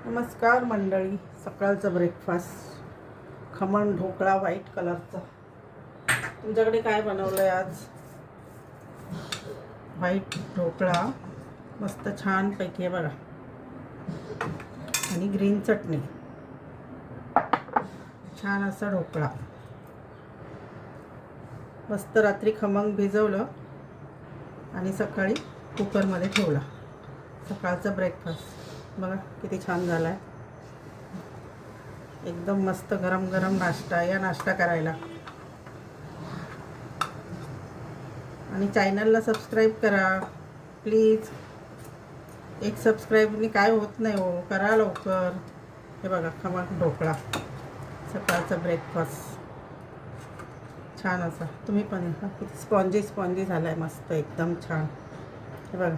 नमस्कार मंडळी, सकाळचा ब्रेकफास्ट खमण ढोकळा व्हाईट कलरचा. तुमच्याकडे काय बनवलं आहे आज? व्हाईट ढोकळा मस्त छानपैकी आहे बघा, आणि ग्रीन चटणी. छान असा ढोकळा मस्त. रात्री खमंग भिजवलं आणि सकाळी कुकरमध्ये ठेवला. सकाळचा ब्रेकफास्ट बघा किती छान झाला आहे. एकदम मस्त गरम गरम नाश्ता. या नाश्ता करायला. आणि चॅनलला सबस्क्राईब करा प्लीज. एक सबस्क्राईबनी काय होत नाही हो, करा लवकर. हे बघा खमंग ढोकळा, सकाळचा ब्रेकफास्ट छान असा. तुम्ही पण किती स्पॉन्जी स्पॉन्जी झाला आहे, मस्त एकदम छान. हे बघा.